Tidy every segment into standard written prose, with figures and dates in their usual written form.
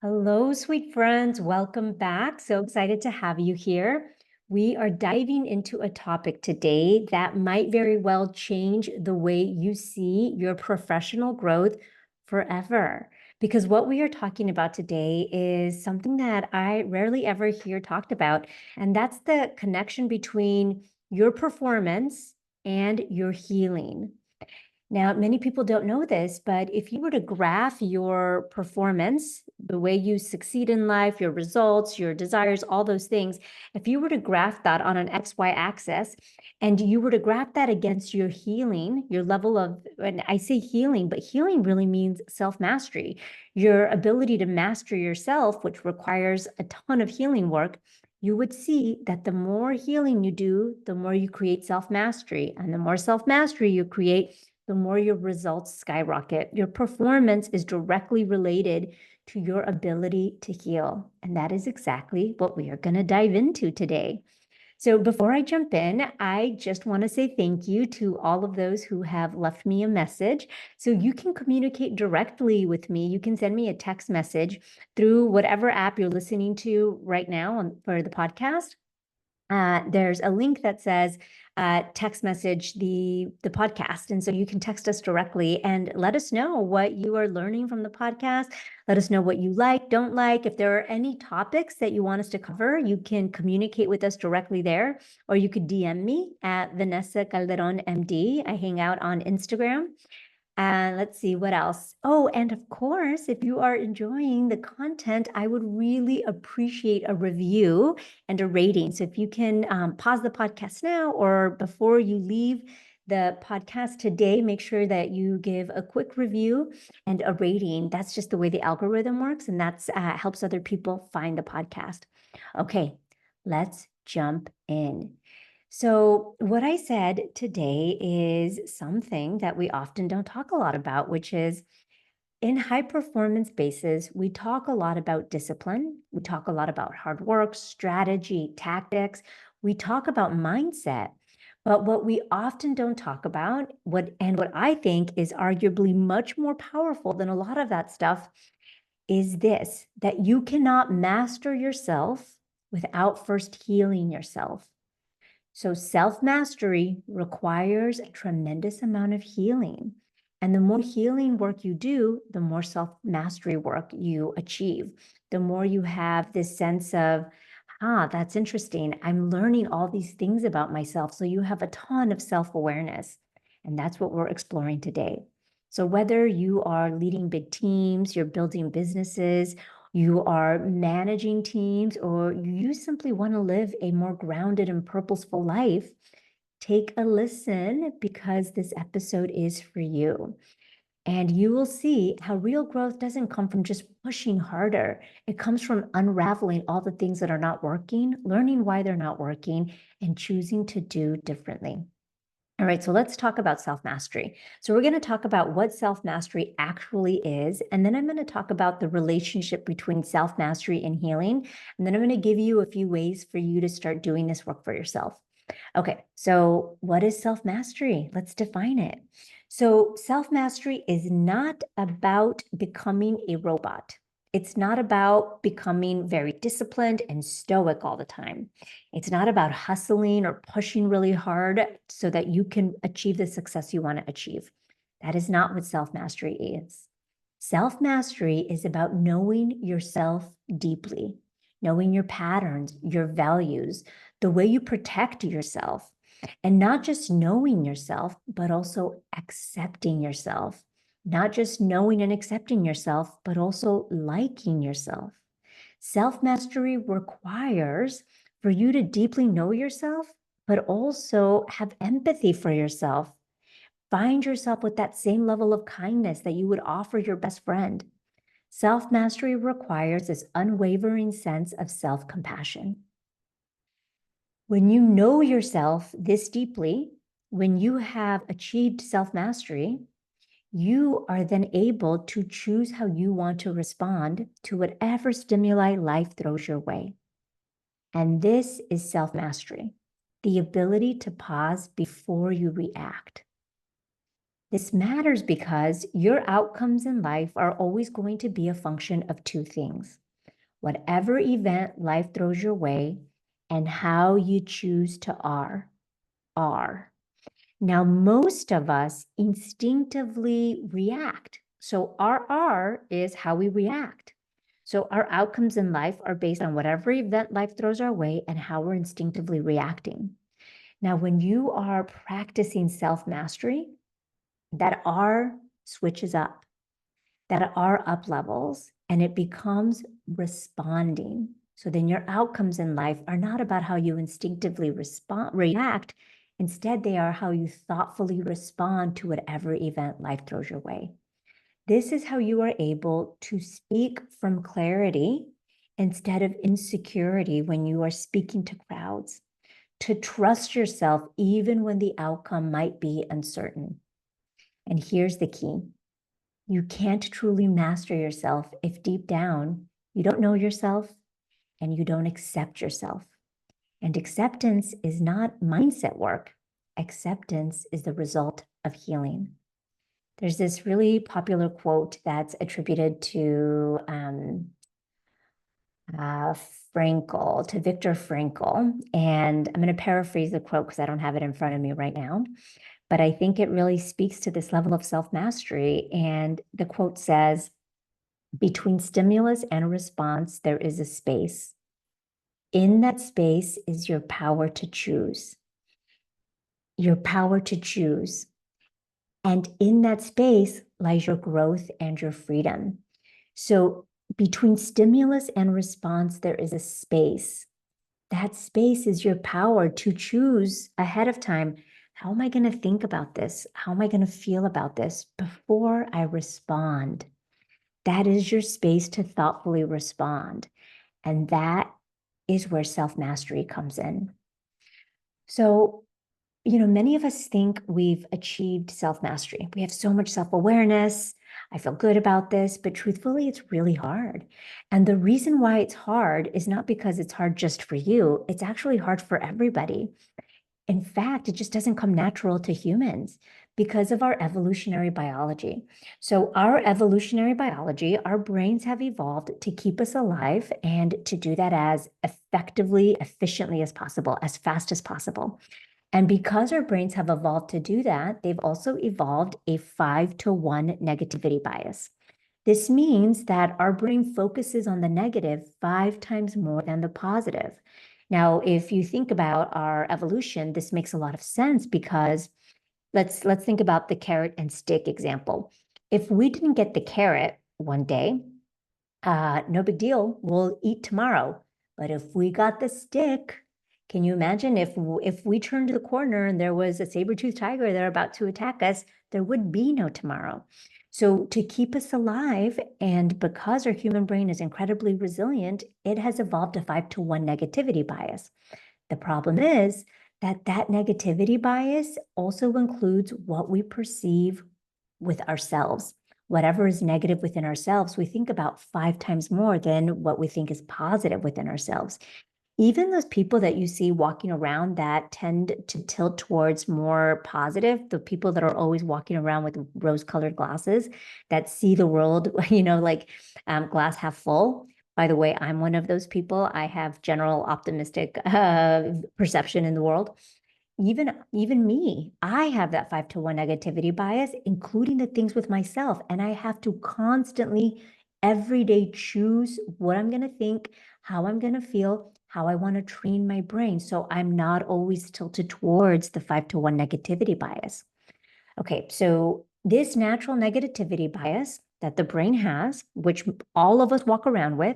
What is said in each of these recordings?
Hello, sweet friends. Welcome back. So excited to have you here. We are diving into a topic today that might very well change the way you see your professional growth forever. Because what we are talking about today is something that I rarely ever hear talked about, and that's the connection between your performance and your healing. Now, many people don't know this, but if you were to graph your performance, the way you succeed in life, your results, your desires, all those things, if you were to graph that on an XY axis and you were to graph that against your healing, your level of, and I say healing, but healing really means self-mastery, your ability to master yourself, which requires a ton of healing work, you would see that the more healing you do, the more you create self-mastery. And the more self-mastery you create, the more your results skyrocket. Your performance is directly related to your ability to heal. And that is exactly what we are going to dive into today. So before I jump in, I just want to say thank you to all of those who have left me a message. So you can communicate directly with me. You can send me a text message through whatever app you're listening to right now for the podcast. There's a link that says text message the podcast. And so you can text us directly and let us know what you are learning from the podcast. Let us know what you like, don't like. If there are any topics that you want us to cover, you can communicate with us directly there, or you could DM me at Vanessa Calderon MD. I hang out on Instagram. And let's see what else. Oh, and of course, if you are enjoying the content, I would really appreciate a review and a rating. So if you can pause the podcast now or before you leave the podcast today, make sure that you give a quick review and a rating. That's just the way the algorithm works, and that's helps other people find the podcast. Okay, let's jump in. So, what I said today is something that we often don't talk a lot about, which is in high performance spaces, we talk a lot about discipline. We talk a lot about hard work, strategy, tactics. We talk about mindset. But what we often don't talk about, what I think is arguably much more powerful than a lot of that stuff, is this, that you cannot master yourself without first healing yourself. So self-mastery requires a tremendous amount of healing. And the more healing work you do, the more self-mastery work you achieve. The more you have this sense of, that's interesting. I'm learning all these things about myself. So you have a ton of self-awareness. And that's what we're exploring today. So whether you are leading big teams, you're building businesses, you are managing teams, or you simply want to live a more grounded and purposeful life, take a listen because this episode is for you. And you will see how real growth doesn't come from just pushing harder. It comes from unraveling all the things that are not working, learning why they're not working, and choosing to do differently. All right, so let's talk about self-mastery. So we're going to talk about what self-mastery actually is, and then I'm going to talk about the relationship between self-mastery and healing, and then I'm going to give you a few ways for you to start doing this work for yourself. Okay, so what is self-mastery? Let's define it. So self-mastery is not about becoming a robot. It's not about becoming very disciplined and stoic all the time. It's not about hustling or pushing really hard so that you can achieve the success you want to achieve. That is not what self-mastery is. Self-mastery is about knowing yourself deeply, knowing your patterns, your values, the way you protect yourself, and not just knowing yourself, but also accepting yourself. Not just knowing and accepting yourself, but also liking yourself. Self-mastery requires for you to deeply know yourself, but also have empathy for yourself. Find yourself with that same level of kindness that you would offer your best friend. Self-mastery requires this unwavering sense of self-compassion. When you know yourself this deeply, when you have achieved self-mastery, you are then able to choose how you want to respond to whatever stimuli life throws your way. And this is self-mastery, the ability to pause before you react. This matters because your outcomes in life are always going to be a function of two things: whatever event life throws your way and how you choose to are. Now, most of us instinctively react. So our R is how we react. So our outcomes in life are based on whatever event life throws our way and how we're instinctively reacting. Now, when you are practicing self-mastery, that R switches up, that R up levels, and it becomes responding. So then your outcomes in life are not about how you instinctively react. Instead, they are how you thoughtfully respond to whatever event life throws your way. This is how you are able to speak from clarity instead of insecurity when you are speaking to crowds, to trust yourself even when the outcome might be uncertain. And here's the key: you can't truly master yourself if deep down you don't know yourself and you don't accept yourself. And acceptance is not mindset work. Acceptance is the result of healing. There's this really popular quote that's attributed to Frankl, to Viktor Frankl. And I'm going to paraphrase the quote because I don't have it in front of me right now. But I think it really speaks to this level of self-mastery. And the quote says, "Between stimulus and response, there is a space. In that space is your power to choose. Your power to choose. And in that space lies your growth and your freedom." So between stimulus and response, there is a space. That space is your power to choose ahead of time. How am I going to think about this? How am I going to feel about this before I respond? That is your space to thoughtfully respond. And that is where self-mastery comes in. So, many of us think we've achieved self-mastery. We have so much self-awareness. I feel good about this, but truthfully, it's really hard. And the reason why it's hard is not because it's hard just for you. It's actually hard for everybody. In fact, it just doesn't come natural to humans because of our evolutionary biology. So our evolutionary biology, our brains have evolved to keep us alive and to do that as effectively, efficiently as possible, as fast as possible. And because our brains have evolved to do that, they've also evolved a 5-to-1 negativity bias. This means that our brain focuses on the negative 5 times more than the positive. Now, if you think about our evolution, this makes a lot of sense because let's think about the carrot and stick example. If we didn't get the carrot one day, no big deal, we'll eat tomorrow. But if we got the stick, can you imagine if we turned the corner and there was a saber-toothed tiger there about to attack us, there would be no tomorrow. So to keep us alive, and because our human brain is incredibly resilient, it has evolved a 5-to-1 negativity bias. The problem is that negativity bias also includes what we perceive with ourselves. Whatever is negative within ourselves, we think about 5 times more than what we think is positive within ourselves. Even those people that you see walking around that tend to tilt towards more positive, the people that are always walking around with rose-colored glasses that see the world, like glass half full. By the way, I'm one of those people. I have general optimistic perception in the world. Even me, I have that 5-to-1 negativity bias, including the things with myself. And I have to constantly, every day, choose what I'm going to think, how I'm going to feel, how I want to train my brain. So I'm not always tilted towards the 5-to-1 negativity bias. Okay, so this natural negativity bias that the brain has, which all of us walk around with,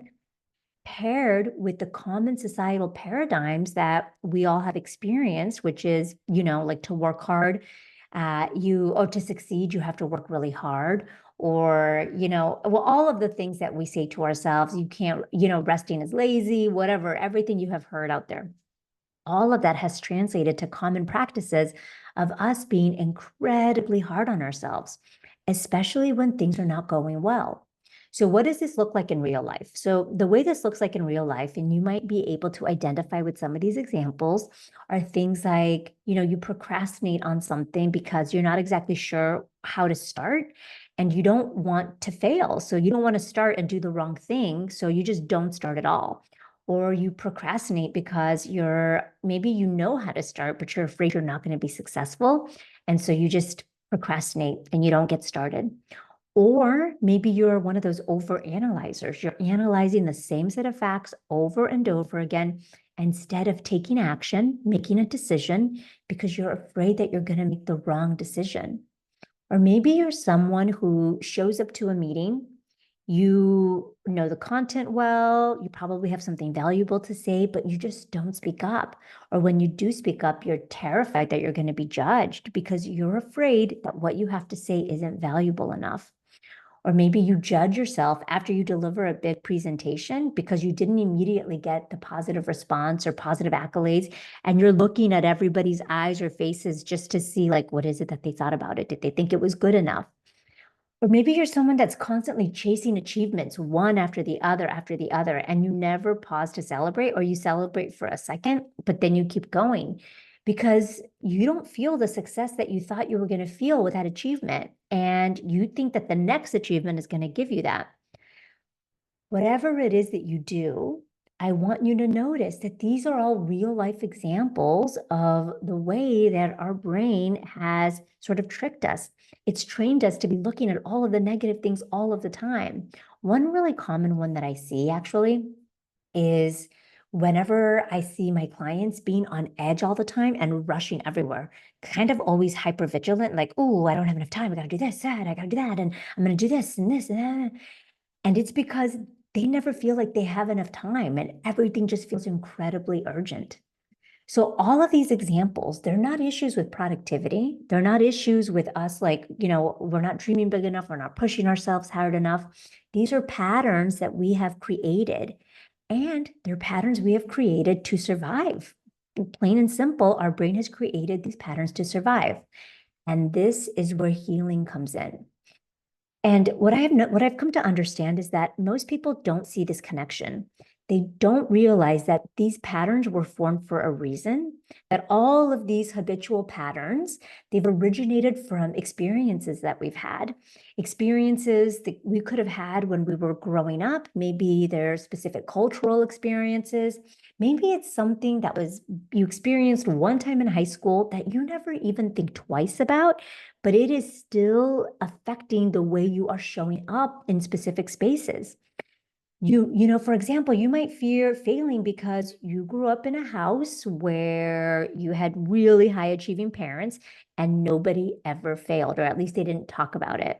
paired with the common societal paradigms that we all have experienced, which is, like to work hard, or to succeed, you have to work really hard, or, all of the things that we say to ourselves, you can't, resting is lazy, whatever, everything you have heard out there. All of that has translated to common practices of us being incredibly hard on ourselves, especially when things are not going well. So what does this look like in real life? So the way this looks like in real life, and you might be able to identify with some of these examples, are things like, you procrastinate on something because you're not exactly sure how to start and you don't want to fail. So you don't want to start and do the wrong thing. So you just don't start at all. Or you procrastinate because maybe you know how to start, but you're afraid you're not going to be successful. And so you just procrastinate and you don't get started. Or maybe you're one of those over analyzers. You're analyzing the same set of facts over and over again instead of taking action, making a decision because you're afraid that you're going to make the wrong decision. Or maybe you're someone who shows up to a meeting, you know the content well, you probably have something valuable to say, but you just don't speak up. Or when you do speak up, you're terrified that you're going to be judged because you're afraid that what you have to say isn't valuable enough. Or maybe you judge yourself after you deliver a big presentation because you didn't immediately get the positive response or positive accolades. And you're looking at everybody's eyes or faces just to see, like, what is it that they thought about it? Did they think it was good enough? Or maybe you're someone that's constantly chasing achievements one after the other, and you never pause to celebrate, or you celebrate for a second, but then you keep going because you don't feel the success that you thought you were going to feel with that achievement. And you think that the next achievement is going to give you that. Whatever it is that you do, I want you to notice that these are all real life examples of the way that our brain has sort of tricked us. It's trained us to be looking at all of the negative things all of the time. One really common one that I see actually is whenever I see my clients being on edge all the time and rushing everywhere, kind of always hyper vigilant, like, oh, I don't have enough time. I got to do this, that, I got to do that. And I'm going to do this and this and that. And it's because they never feel like they have enough time and everything just feels incredibly urgent. So all of these examples, they're not issues with productivity. They're not issues with us like, we're not dreaming big enough. We're not pushing ourselves hard enough. These are patterns that we have created, and they're patterns we have created to survive. Plain and simple, our brain has created these patterns to survive. And this is where healing comes in. And what I've come to understand is that most people don't see this connection. They don't realize that these patterns were formed for a reason, that all of these habitual patterns, they've originated from experiences that we've had, experiences that we could have had when we were growing up. Maybe they're specific cultural experiences. Maybe it's something that you experienced one time in high school that you never even think twice about, but it is still affecting the way you are showing up in specific spaces. For example, you might fear failing because you grew up in a house where you had really high achieving parents and nobody ever failed, or at least they didn't talk about it.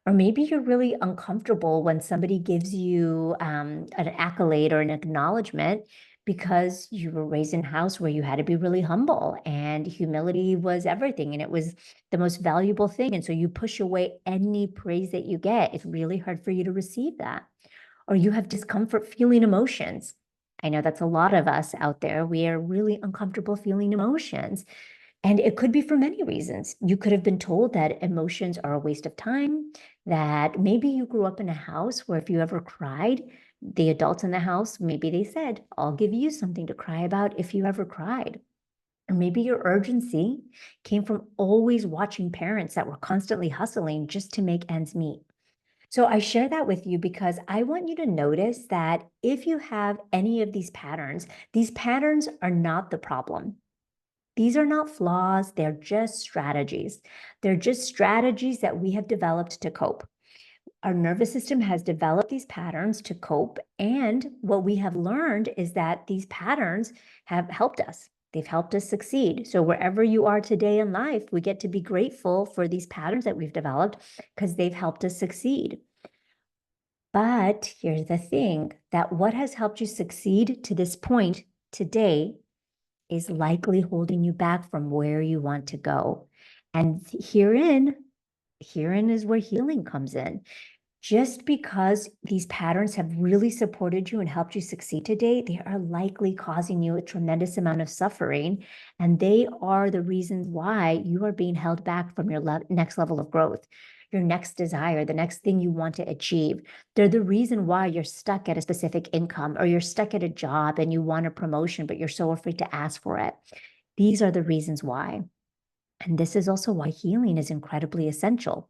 Or maybe you're really uncomfortable when somebody gives you an accolade or an acknowledgement because you were raised in a house where you had to be really humble and humility was everything and it was the most valuable thing. And so you push away any praise that you get. It's really hard for you to receive that. Or you have discomfort feeling emotions. I know that's a lot of us out there. We are really uncomfortable feeling emotions. And it could be for many reasons. You could have been told that emotions are a waste of time, that maybe you grew up in a house where if you ever cried, the adults in the house, maybe they said, I'll give you something to cry about if you ever cried. Or maybe your urgency came from always watching parents that were constantly hustling just to make ends meet. So I share that with you because I want you to notice that if you have any of these patterns are not the problem. These are not flaws, they're just strategies. They're just strategies that we have developed to cope. Our nervous system has developed these patterns to cope, and what we have learned is that these patterns have helped us. They've helped us succeed. So wherever you are today in life, we get to be grateful for these patterns that we've developed because they've helped us succeed. But here's the thing, that what has helped you succeed to this point today is likely holding you back from where you want to go. And herein is where healing comes in. Just because these patterns have really supported you and helped you succeed today, they are likely causing you a tremendous amount of suffering. And they are the reasons why you are being held back from your next level of growth. your next desire, the next thing you want to achieve. They're the reason why you're stuck at a specific income, or you're stuck at a job and you want a promotion, but you're so afraid to ask for it. These are the reasons why. And this is also why healing is incredibly essential,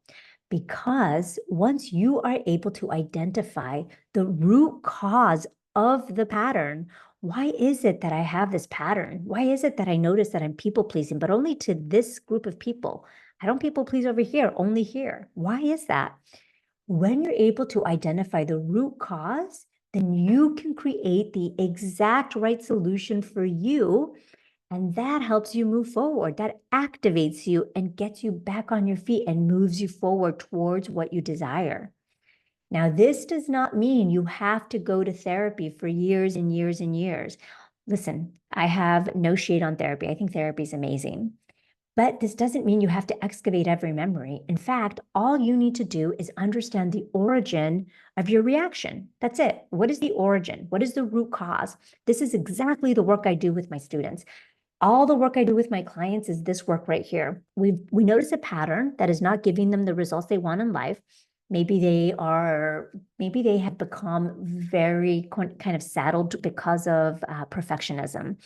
because once you are able to identify the root cause of the pattern, why is it that I have this pattern? Why is it that I notice that I'm people pleasing, but only to this group of people? I don't people please over here, only here. Why is that? When you're able to identify the root cause, then you can create the exact right solution for you. And that helps you move forward. That activates you and gets you back on your feet and moves you forward towards what you desire. Now, this does not mean you have to go to therapy for years and years and years. Listen, I have no shade on therapy. I think therapy is amazing. But this doesn't mean you have to excavate every memory. In fact, all you need to do is understand the origin of your reaction. That's it. What is the origin? What is the root cause? This is exactly the work I do with my students. All the work I do with my clients is this work right here. We notice a pattern that is not giving them the results they want in life. Maybe they have become very kind of saddled because of perfectionism.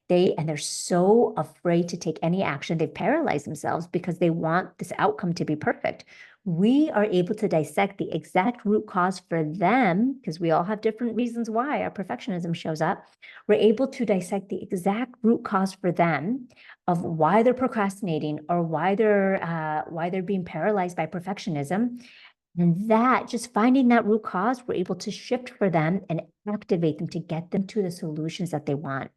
They're so afraid to take any action. They've paralyzed themselves because they want this outcome to be perfect. We are able to dissect the exact root cause for them, because we all have different reasons why our perfectionism shows up. We're able to dissect the exact root cause for them of why they're procrastinating, or why they're being paralyzed by perfectionism. And that, just finding that root cause, we're able to shift for them and activate them to get them to the solutions that they want.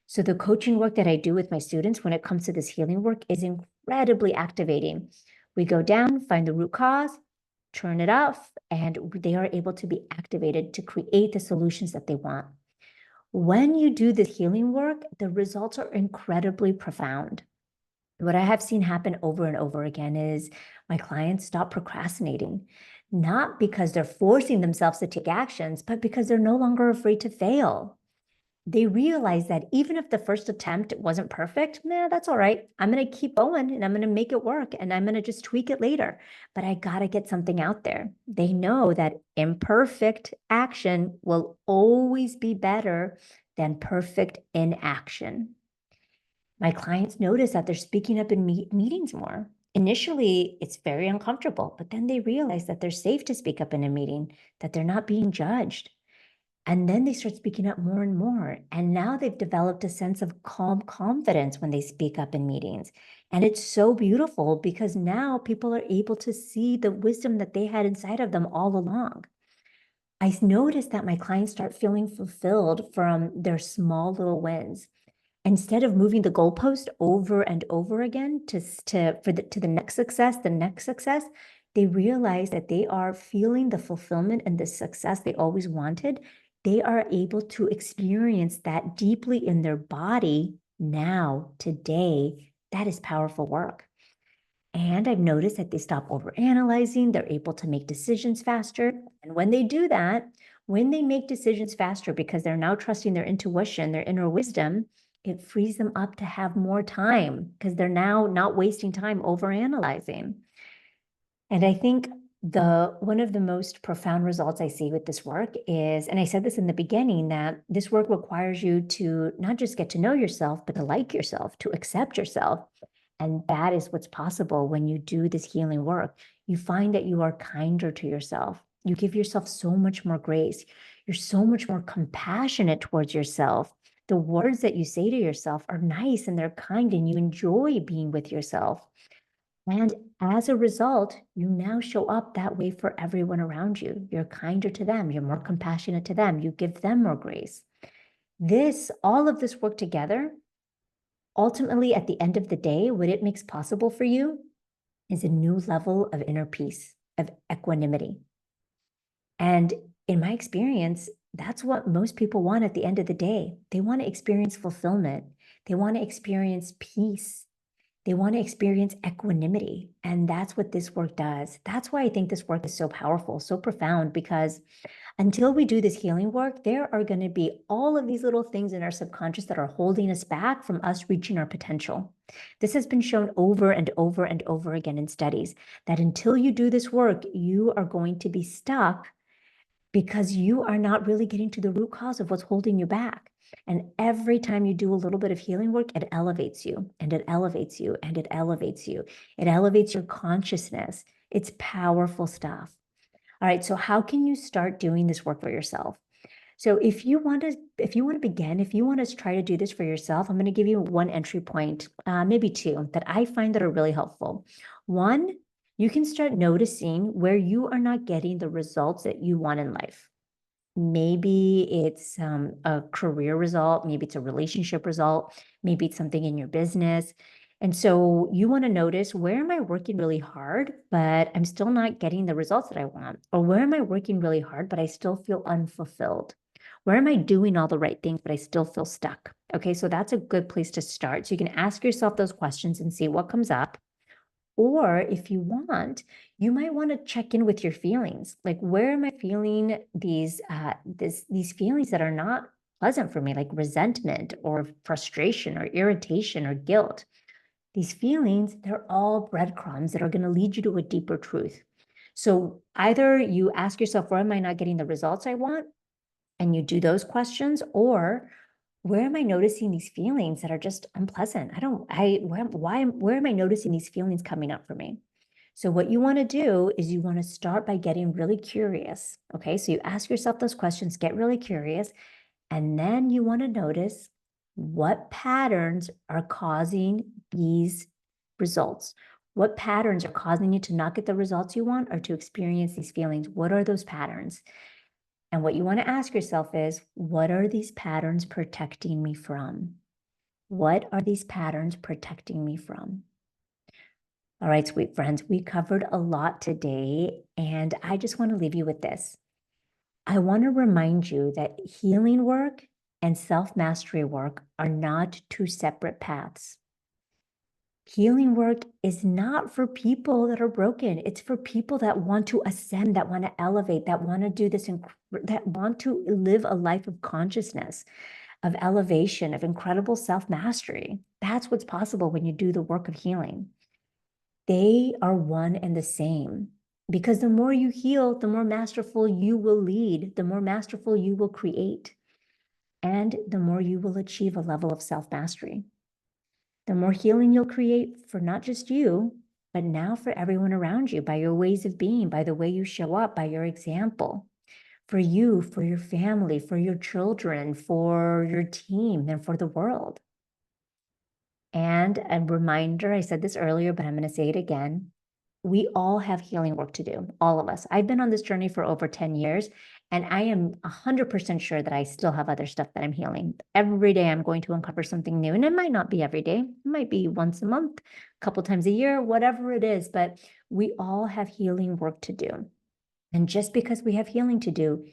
So the coaching work that I do with my students when it comes to this healing work is incredibly activating. We go down, find the root cause, turn it off, and they are able to be activated to create the solutions that they want. When you do this healing work, the results are incredibly profound. What I have seen happen over and over again is my clients stop procrastinating, not because they're forcing themselves to take actions, but because they're no longer afraid to fail. They realize that even if the first attempt wasn't perfect, that's all right. I'm going to keep going and I'm going to make it work and I'm going to just tweak it later. But I got to get something out there. They know that imperfect action will always be better than perfect inaction. My clients notice that they're speaking up in meetings more. Initially, it's very uncomfortable, but then they realize that they're safe to speak up in a meeting, that they're not being judged. And then they start speaking up more and more. And now they've developed a sense of calm confidence when they speak up in meetings. And it's so beautiful because now people are able to see the wisdom that they had inside of them all along. I noticed that my clients start feeling fulfilled from their small little wins. Instead of moving the goalpost over and over again to the next success, they realize that they are feeling the fulfillment and the success they always wanted. They are able to experience that deeply in their body now, today. That is powerful work. And I've noticed that they stop overanalyzing, they're able to make decisions faster. And when they do that, when they make decisions faster because they're now trusting their intuition, their inner wisdom, it frees them up to have more time because they're now not wasting time overanalyzing. And I think one of the most profound results I see with this work is, and I said this in the beginning, that this work requires you to not just get to know yourself, but to like yourself, to accept yourself. And that is what's possible when you do this healing work. You find that you are kinder to yourself. You give yourself so much more grace. You're so much more compassionate towards yourself. The words that you say to yourself are nice and they're kind, and you enjoy being with yourself. And as a result, you now show up that way for everyone around you. You're kinder to them. You're more compassionate to them. You give them more grace. All of this work together, ultimately, at the end of the day, what it makes possible for you is a new level of inner peace, of equanimity. And in my experience, that's what most people want at the end of the day. They want to experience fulfillment. They want to experience peace. They want to experience equanimity. And that's what this work does. That's why I think this work is so powerful, so profound, because until we do this healing work, there are going to be all of these little things in our subconscious that are holding us back from us reaching our potential. This has been shown over and over and over again in studies that until you do this work, you are going to be stuck because you are not really getting to the root cause of what's holding you back. And every time you do a little bit of healing work, it elevates you and it elevates you and it elevates you. It elevates your consciousness. It's powerful stuff. All right, so how can you start doing this work for yourself? So if you want to begin, if you want to try to do this for yourself, I'm going to give you one entry point, maybe two, that I find that are really helpful. One, you can start noticing where you are not getting the results that you want in life. Maybe it's a career result, maybe it's a relationship result, maybe it's something in your business. And so you want to notice, where am I working really hard, but I'm still not getting the results that I want? Or where am I working really hard, but I still feel unfulfilled? Where am I doing all the right things, but I still feel stuck? Okay, so that's a good place to start. So you can ask yourself those questions and see what comes up. Or if you want, you might want to check in with your feelings. Like, where am I feeling these feelings that are not pleasant for me, like resentment or frustration or irritation or guilt? These feelings, they're all breadcrumbs that are going to lead you to a deeper truth. So either you ask yourself, where am I not getting the results I want? And you do those questions, or where am I noticing these feelings that are just unpleasant? Where am I noticing these feelings coming up for me? So what you want to do is you want to start by getting really curious. Okay, so you ask yourself those questions, get really curious, and then you want to notice what patterns are causing these results. What patterns are causing you to not get the results you want or to experience these feelings? What are those patterns? And what you want to ask yourself is, what are these patterns protecting me from? What are these patterns protecting me from? All right, sweet friends, we covered a lot today, and I just want to leave you with this. I want to remind you that healing work and self-mastery work are not two separate paths. Healing work is not for people that are broken. It's for people that want to ascend, that want to elevate, that want to do this, that want to live a life of consciousness, of elevation, of incredible self-mastery. That's what's possible when you do the work of healing. They are one and the same, because the more you heal, the more masterful you will lead, the more masterful you will create, and the more you will achieve a level of self-mastery. The more healing you'll create for not just you, but now for everyone around you, by your ways of being, by the way you show up, by your example, for you, for your family, for your children, for your team, and for the world. And a reminder, I said this earlier, but I'm going to say it again. We all have healing work to do, all of us. I've been on this journey for over 10 years, and I am 100% sure that I still have other stuff that I'm healing. Every day I'm going to uncover something new, and it might not be every day. It might be once a month, a couple times a year, whatever it is, but we all have healing work to do. And just because we have healing to do,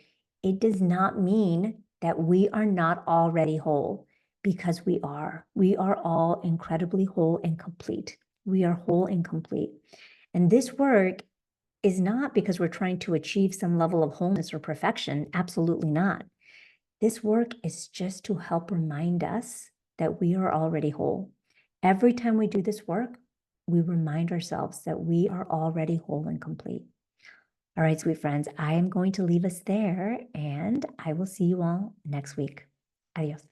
it does not mean that we are not already whole, because we are. We are all incredibly whole and complete. We are whole and complete. And this work is not because we're trying to achieve some level of wholeness or perfection. Absolutely not. This work is just to help remind us that we are already whole. Every time we do this work, we remind ourselves that we are already whole and complete. All right, sweet friends, I am going to leave us there, and I will see you all next week. Adios.